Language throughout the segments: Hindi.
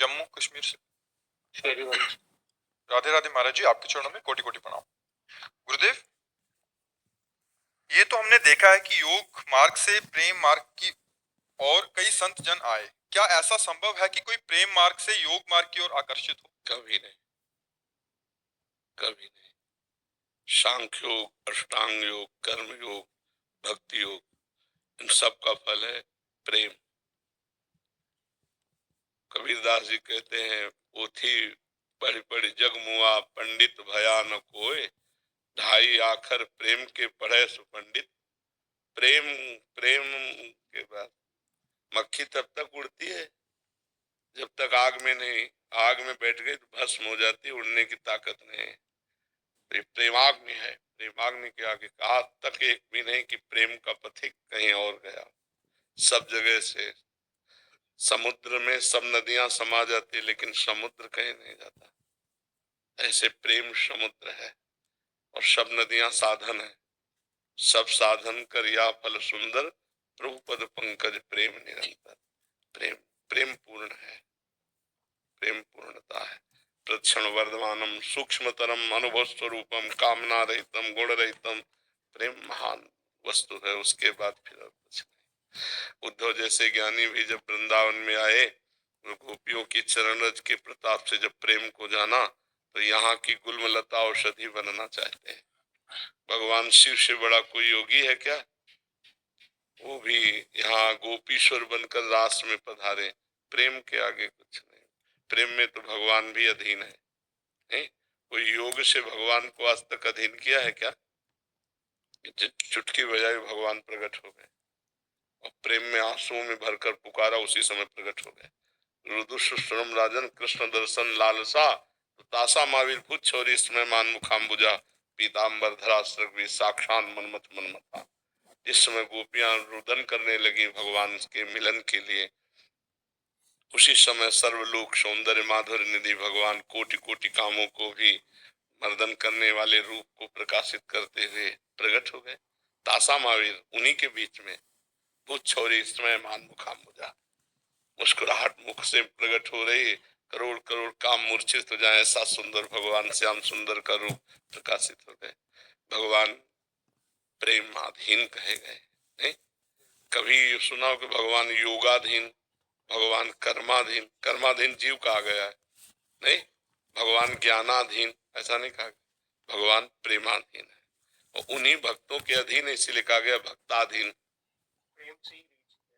जम्मू कश्मीर से। शेरीगंज। राधे राधे महाराज जी, आपके चरणों में कोटि कोटि प्रणाम। गुरुदेव, ये तो हमने देखा है कि योग मार्ग से प्रेम मार्ग की और कई संत जन आए। क्या ऐसा संभव है कि कोई प्रेम मार्ग से योग मार्ग की ओर आकर्षित हो? कभी नहीं, कभी नहीं। सांख्य योग, अष्टांग योग, कर्म योग, भक्ति योग, इन सब का फल है प्रेम। कबीरदास जी कहते हैं, पोथी पढ़ पढ़ जग मुआ, पंडित भया न कोय, ढाई आखर प्रेम के पढ़े सुपंडित। प्रेम, प्रेम के बाद मक्खी तब तक उड़ती है जब तक आग में नहीं, आग में बैठ गई तो भस्म हो जाती है, उड़ने की ताकत नहीं है। तो प्रेमाग्नि है, प्रेमाग्नि के आगे आज तक एक भी नहीं कि प्रेम का पथिक कहीं और गया। सब जगह से समुद्र में सब नदियां समा जाती है, लेकिन समुद्र कहीं नहीं जाता। ऐसे प्रेम समुद्र है और सब नदियां साधन है। सब साधन कर या फल सुंदर, प्रभु पद पंकज प्रेम निरंतर। प्रेम, प्रेम पूर्ण है, प्रेम पूर्णता है। प्रक्षण वर्धमानम सूक्ष्मतरम अनुभव स्वरूपम कामना रहितम गुण रहितम। प्रेम महान वस्तु है, उसके बाद फिर कुछ नहीं। उद्धव जैसे ज्ञानी भी जब वृंदावन में आए, गोपियों की चरण रज के प्रताप से जब प्रेम को जाना, तो यहाँ की गुलमलता औषधि बनना चाहते हैं। भगवान शिव से बड़ा कोई योगी है क्या? वो भी यहाँ गोपीश्वर बनकर रास में पधारे। प्रेम के आगे कुछ नहीं। प्रेम में तो भगवान भी अधीन है, नहीं? कोई योग से भगवान को आज तक अधीन किया है क्या? चुटकी बजाई भगवान प्रकट हो गए और प्रेम में आंसुओं में भरकर पुकारा, उसी समय प्रकट हो गए। रुदुश्रम राजन कृष्ण दर्शन लालसा, तो तासा महावीर भूत छोरी इसमें मान मुखाम्बुजा, पीताम्बर धरा सृग साक्षात मनमथ मनमथा। जिस समय गोपियां रुदन करने लगी भगवान के मिलन के लिए, उसी समय सर्वलोक सौंदर्य माधुर्य निधि भगवान कोटि कोटि कामों को भी मर्दन करने वाले रूप को प्रकाशित करते हुए प्रकट हो गए। तासा महावीर उन्हीं के बीच में, भूत छोरी इसमें मान मुखाम्बुजा, मुस्कुराहट मुख से प्रकट हो रही, करोड़ करोड़ काम मूर्छित हो जाए, ऐसा सुंदर भगवान श्याम सुंदर का रूप प्रकाशित हो गए। भगवान प्रेमाधीन कहे गए, नहीं? कभी सुना कि भगवान योगाधीन, भगवान कर्माधीन? कर्माधीन जीव कहा गया है, नहीं? भगवान ज्ञानाधीन ऐसा नहीं कहा गया। भगवान प्रेमाधीन है और उन्हीं भक्तों के अधीन इसीलिए कहा गया भक्ताधीन।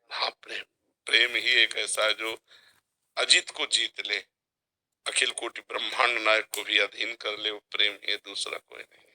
हाँ, प्रेम, प्रेम ही एक ऐसा है जो अजित को जीत ले, अखिल कोटि ब्रह्मांड नायक को भी अधीन कर ले। वो प्रेम ही, दूसरा कोई नहीं।